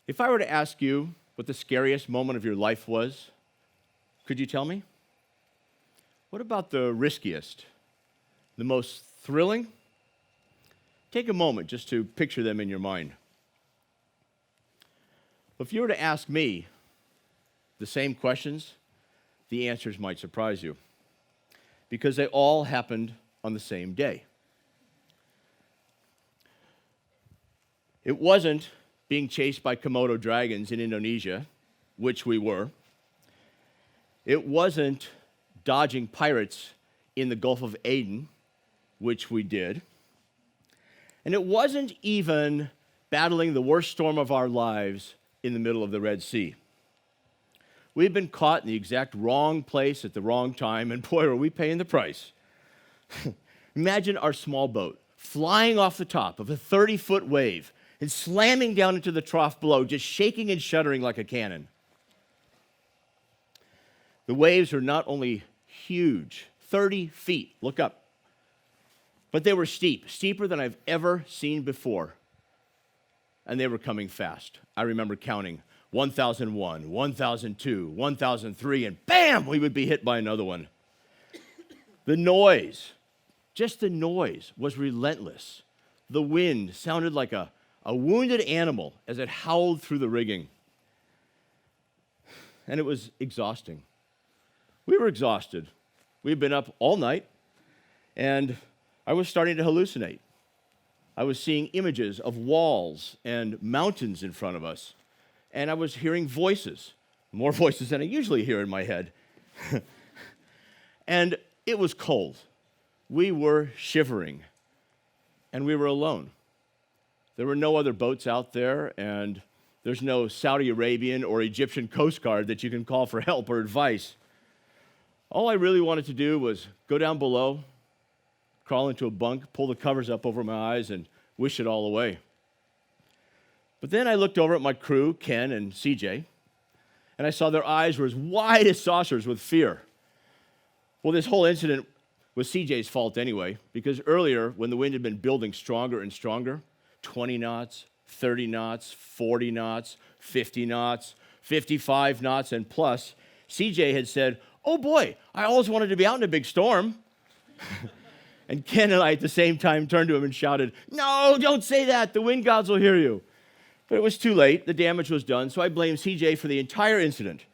If I were to ask you what the scariest moment of your life was, could you tell me? What about the riskiest, the most thrilling? Take a moment just to picture them in your mind. If you were to ask me the same questions, the answers might surprise you, because they all happened on the same day. It wasn't being chased by Komodo dragons in Indonesia, which we were. It wasn't dodging pirates in the Gulf of Aden, which we did. And it wasn't even battling the worst storm of our lives in the middle of the Red Sea. We've been caught in the exact wrong place at the wrong time, and boy, are we paying the price. Imagine our small boat flying off the top of a 30-foot wave and slamming down into the trough below, just shaking and shuddering like a cannon. The waves were not only huge, 30 feet, look up, but they were steep, steeper than I've ever seen before. And they were coming fast. I remember counting 1,001, 1,002, 1,003, and bam, we would be hit by another one. The noise, just the noise, was relentless. The wind sounded like a wounded animal as it howled through the rigging. And it was exhausting. We were exhausted. We'd been up all night, and I was starting to hallucinate. I was seeing images of walls and mountains in front of us, and I was hearing voices, more voices than I usually hear in my head. And it was cold. We were shivering, and we were alone. There were no other boats out there, and there's no Saudi Arabian or Egyptian Coast Guard that you can call for help or advice. All I really wanted to do was go down below, crawl into a bunk, pull the covers up over my eyes, and wish it all away. But then I looked over at my crew, Ken and CJ, and I saw their eyes were as wide as saucers with fear. Well, this whole incident was CJ's fault anyway, because earlier, when the wind had been building stronger and stronger, 20 knots, 30 knots, 40 knots, 50 knots, 55 knots, and plus, CJ had said, "Oh boy, I always wanted to be out in a big storm." And Ken and I at the same time turned to him and shouted, "No, don't say that. The wind gods will hear you." But it was too late. The damage was done, so I blamed CJ for the entire incident.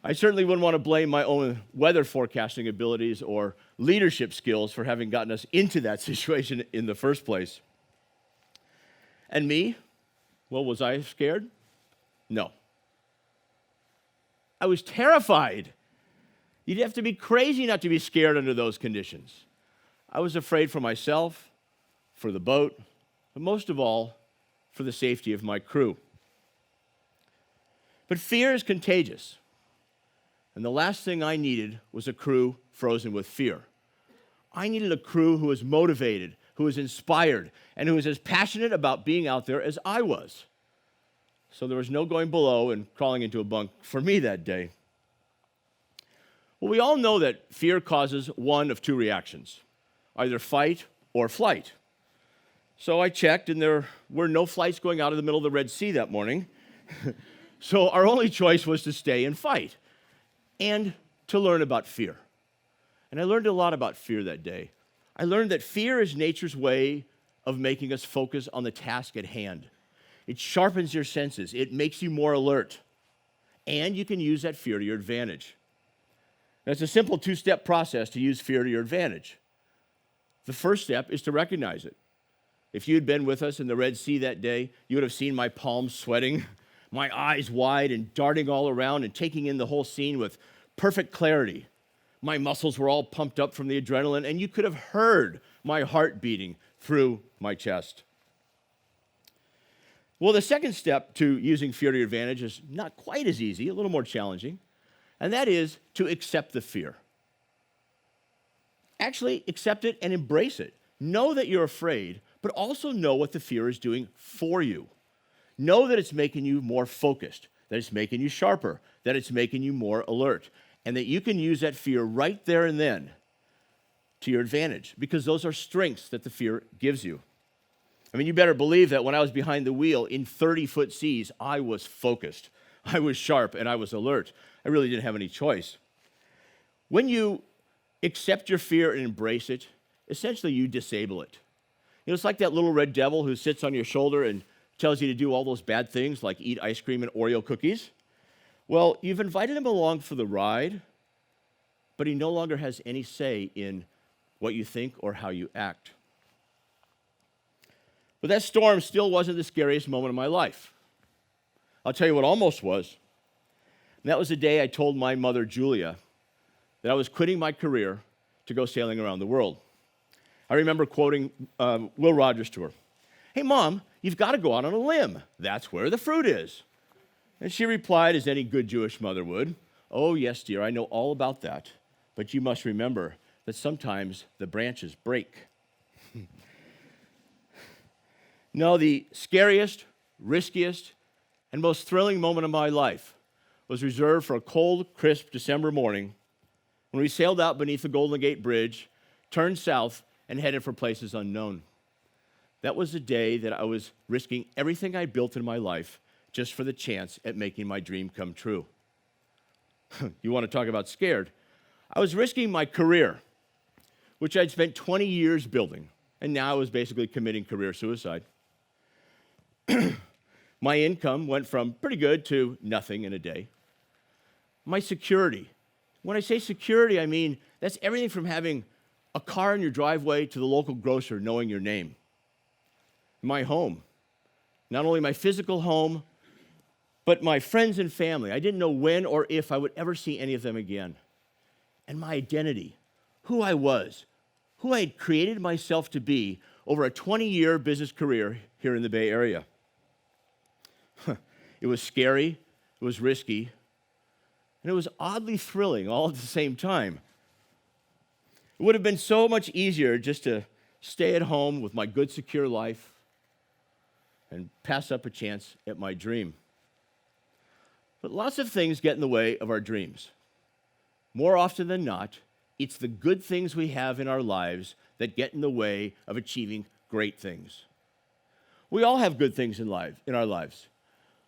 I certainly wouldn't want to blame my own weather forecasting abilities or leadership skills for having gotten us into that situation in the first place. And me? Well, was I scared? No. I was terrified. You'd have to be crazy not to be scared under those conditions. I was afraid for myself, for the boat, but most of all, for the safety of my crew. But fear is contagious. And the last thing I needed was a crew frozen with fear. I needed a crew who was motivated, who was inspired, and who was as passionate about being out there as I was. So there was no going below and crawling into a bunk for me that day. Well, we all know that fear causes one of two reactions, either fight or flight. So I checked, and there were no flights going out of the middle of the Red Sea that morning. So our only choice was to stay and fight and to learn about fear. And I learned a lot about fear that day. I learned that fear is nature's way of making us focus on the task at hand. It sharpens your senses. It makes you more alert. And you can use that fear to your advantage. Now, it's a simple two-step process to use fear to your advantage. The first step is to recognize it. If you had been with us in the Red Sea that day, you would have seen my palms sweating, my eyes wide and darting all around and taking in the whole scene with perfect clarity. My muscles were all pumped up from the adrenaline, and you could have heard my heart beating through my chest. Well, the second step to using fear to your advantage is not quite as easy, a little more challenging, and that is to accept the fear. Actually, accept it and embrace it. Know that you're afraid, but also know what the fear is doing for you. Know that it's making you more focused, that it's making you sharper, that it's making you more alert, and that you can use that fear right there and then to your advantage, because those are strengths that the fear gives you. I mean, you better believe that when I was behind the wheel in 30-foot seas, I was focused, I was sharp, and I was alert. I really didn't have any choice. When you accept your fear and embrace it, essentially you disable it. You know, it's like that little red devil who sits on your shoulder and tells you to do all those bad things like eat ice cream and Oreo cookies. Well, you've invited him along for the ride, but he no longer has any say in what you think or how you act. But that storm still wasn't the scariest moment of my life. I'll tell you what almost was. And that was the day I told my mother, Julia, that I was quitting my career to go sailing around the world. I remember quoting Will Rogers to her. "Hey, Mom, you've got to go out on a limb. That's where the fruit is." And she replied, as any good Jewish mother would, "Oh, yes, dear, I know all about that. But you must remember that sometimes the branches break." No, the scariest, riskiest, and most thrilling moment of my life was reserved for a cold, crisp December morning when we sailed out beneath the Golden Gate Bridge, turned south, and headed for places unknown. That was the day that I was risking everything I built in my life just for the chance at making my dream come true. You want to talk about scared? I was risking my career, which I'd spent 20 years building, and now I was basically committing career suicide. My income went from pretty good to nothing in a day. My security. When I say security, I mean that's everything from having a car in your driveway to the local grocer knowing your name. My home. Not only my physical home, but my friends and family. I didn't know when or if I would ever see any of them again. And my identity, who I was, who I had created myself to be over a 20-year business career here in the Bay Area. It was scary, it was risky, and it was oddly thrilling all at the same time. It would have been so much easier just to stay at home with my good, secure life and pass up a chance at my dream. But lots of things get in the way of our dreams. More often than not, it's the good things we have in our lives that get in the way of achieving great things. We all have good things in our lives.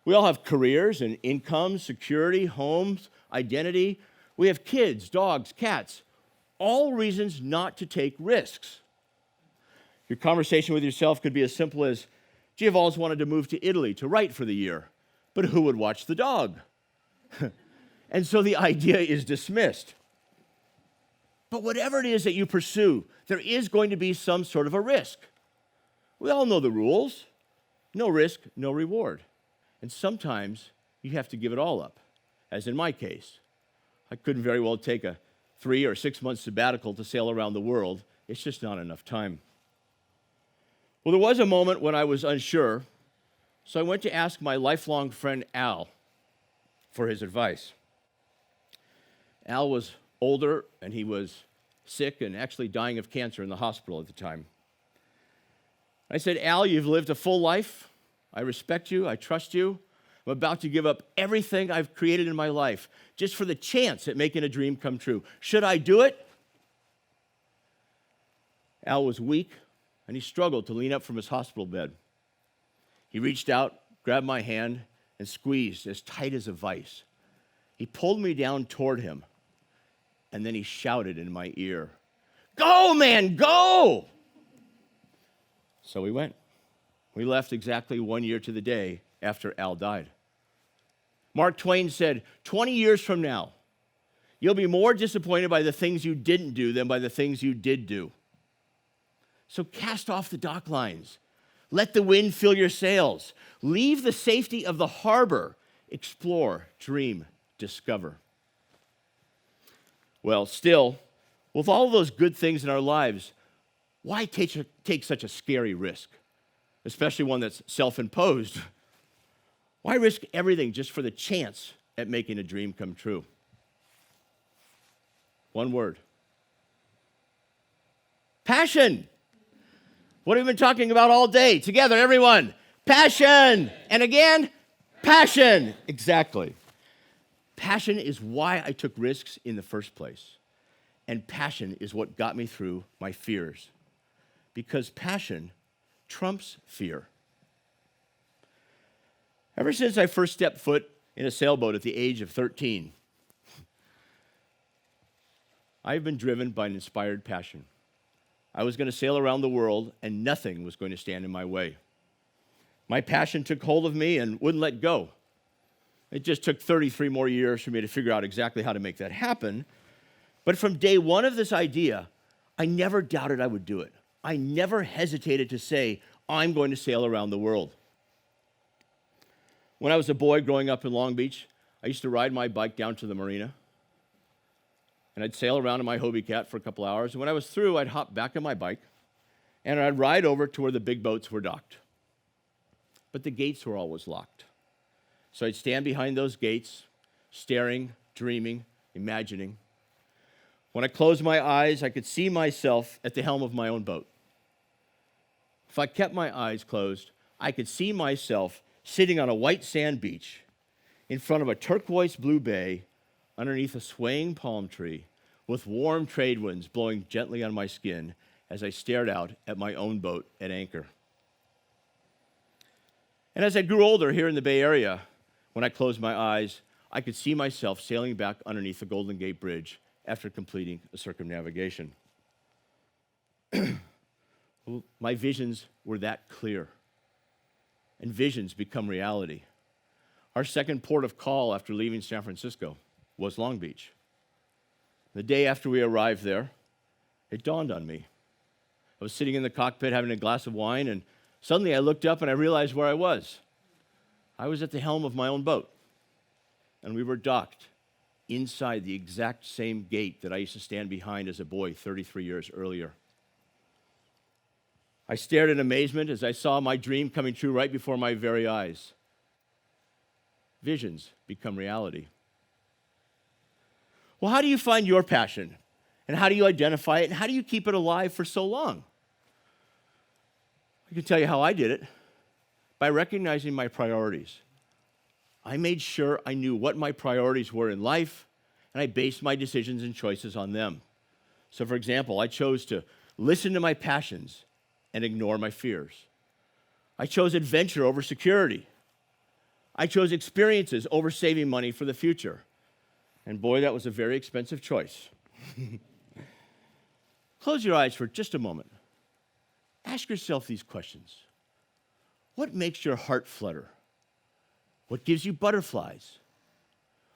We all have careers and income, security, homes, identity. We have kids, dogs, cats, all reasons not to take risks. Your conversation with yourself could be as simple as, "Gee, I've always wanted to move to Italy to write for the year, but who would watch the dog?" And so the idea is dismissed. But whatever it is that you pursue, there is going to be some sort of a risk. We all know the rules. No risk, no reward. And sometimes you have to give it all up, as in my case. I couldn't very well take a 3 or 6 month sabbatical to sail around the world. It's just not enough time. Well, there was a moment when I was unsure, so I went to ask my lifelong friend Al for his advice. Al was older, and he was sick and actually dying of cancer in the hospital at the time. I said, "Al, you've lived a full life. I respect you. I trust you. I'm about to give up everything I've created in my life just for the chance at making a dream come true. Should I do it?" Al was weak, and he struggled to lean up from his hospital bed. He reached out, grabbed my hand, and squeezed as tight as a vice. He pulled me down toward him, and then he shouted in my ear, "Go, man, go!" So we went. We left exactly 1 year to the day after Al died. Mark Twain said, 20 years from now, you'll be more disappointed by the things you didn't do than by the things you did do. So cast off the dock lines. Let the wind fill your sails. Leave the safety of the harbor. Explore, dream, discover. Well, still, with all of those good things in our lives, why take such a scary risk? Especially one that's self-imposed. Why risk everything just for the chance at making a dream come true? One word. Passion. What have we been talking about all day? Together, everyone. Passion. And again, passion. Exactly. Passion is why I took risks in the first place. And passion is what got me through my fears. Because passion trumps fear. Ever since I first stepped foot in a sailboat at the age of 13, I've been driven by an inspired passion. I was going to sail around the world, and nothing was going to stand in my way. My passion took hold of me and wouldn't let go. It just took 33 more years for me to figure out exactly how to make that happen. But from day one of this idea, I never doubted I would do it. I never hesitated to say, I'm going to sail around the world. When I was a boy growing up in Long Beach, I used to ride my bike down to the marina, and I'd sail around in my Hobie Cat for a couple hours, and when I was through, I'd hop back on my bike, and I'd ride over to where the big boats were docked. But the gates were always locked. So I'd stand behind those gates, staring, dreaming, imagining. When I closed my eyes, I could see myself at the helm of my own boat. If I kept my eyes closed, I could see myself sitting on a white sand beach in front of a turquoise blue bay underneath a swaying palm tree with warm trade winds blowing gently on my skin as I stared out at my own boat at anchor. And as I grew older here in the Bay Area, when I closed my eyes, I could see myself sailing back underneath the Golden Gate Bridge after completing a circumnavigation. My visions were that clear. And visions become reality. Our second port of call after leaving San Francisco was Long Beach. The day after we arrived there, it dawned on me. I was sitting in the cockpit having a glass of wine, and suddenly I looked up and I realized where I was. I was at the helm of my own boat, and we were docked inside the exact same gate that I used to stand behind as a boy 33 years earlier. I stared in amazement as I saw my dream coming true right before my very eyes. Visions become reality. Well, how do you find your passion? And how do you identify it? And how do you keep it alive for so long? I can tell you how I did it. By recognizing my priorities. I made sure I knew what my priorities were in life, and I based my decisions and choices on them. So, for example, I chose to listen to my passions and ignore my fears. I chose adventure over security. I chose experiences over saving money for the future. And boy, that was a very expensive choice. Close your eyes for just a moment. Ask yourself these questions. What makes your heart flutter? What gives you butterflies?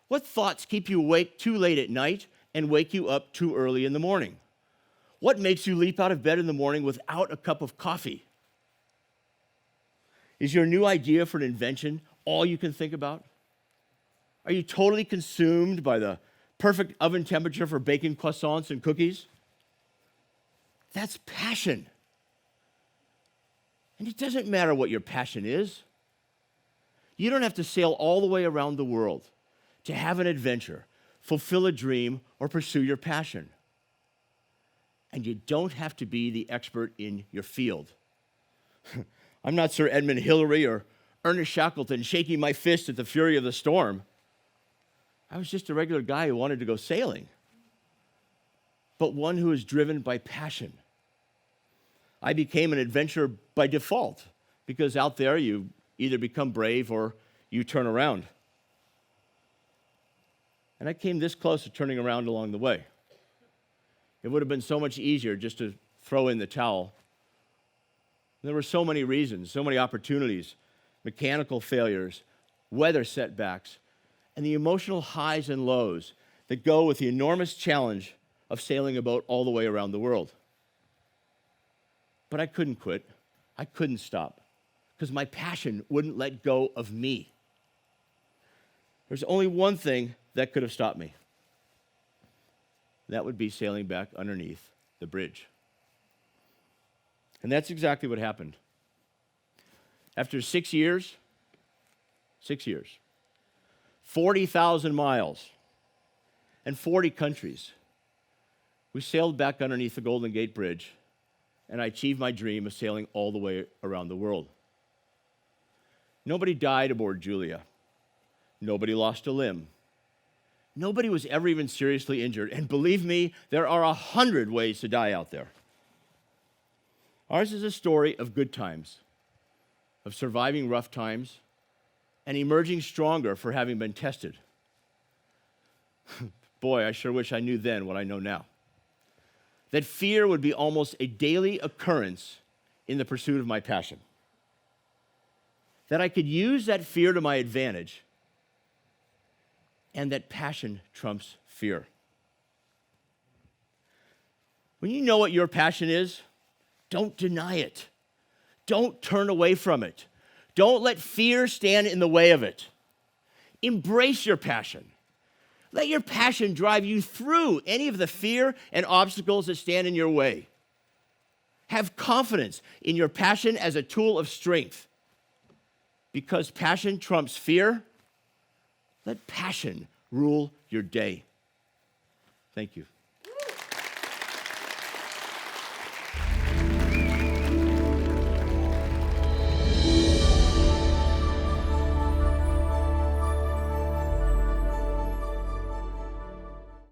What thoughts keep you awake too late at night and wake you up too early in the morning? What makes you leap out of bed in the morning without a cup of coffee? Is your new idea for an invention all you can think about? Are you totally consumed by the perfect oven temperature for baking croissants and cookies? That's passion. And it doesn't matter what your passion is. You don't have to sail all the way around the world to have an adventure, fulfill a dream, or pursue your passion. And you don't have to be the expert in your field. I'm not Sir Edmund Hillary or Ernest Shackleton shaking my fist at the fury of the storm. I was just a regular guy who wanted to go sailing, but one who is driven by passion. I became an adventurer by default because out there you either become brave or you turn around. And I came this close to turning around along the way. It would have been so much easier just to throw in the towel. There were so many reasons, so many opportunities, mechanical failures, weather setbacks, and the emotional highs and lows that go with the enormous challenge of sailing a boat all the way around the world. But I couldn't quit. I couldn't stop because my passion wouldn't let go of me. There's only one thing that could have stopped me. That would be sailing back underneath the bridge. And that's exactly what happened. After 6 years, 40,000 miles, and 40 countries, we sailed back underneath the Golden Gate Bridge, and I achieved my dream of sailing all the way around the world. Nobody died aboard Julia. Nobody lost a limb. Nobody was ever even seriously injured. And believe me, there are 100 ways to die out there. Ours is a story of good times, of surviving rough times, and emerging stronger for having been tested. Boy, I sure wish I knew then what I know now. That fear would be almost a daily occurrence in the pursuit of my passion. That I could use that fear to my advantage, and that passion trumps fear. When you know what your passion is, don't deny it. Don't turn away from it. Don't let fear stand in the way of it. Embrace your passion. Let your passion drive you through any of the fear and obstacles that stand in your way. Have confidence in your passion as a tool of strength. Because passion trumps fear, let passion rule your day. Thank you.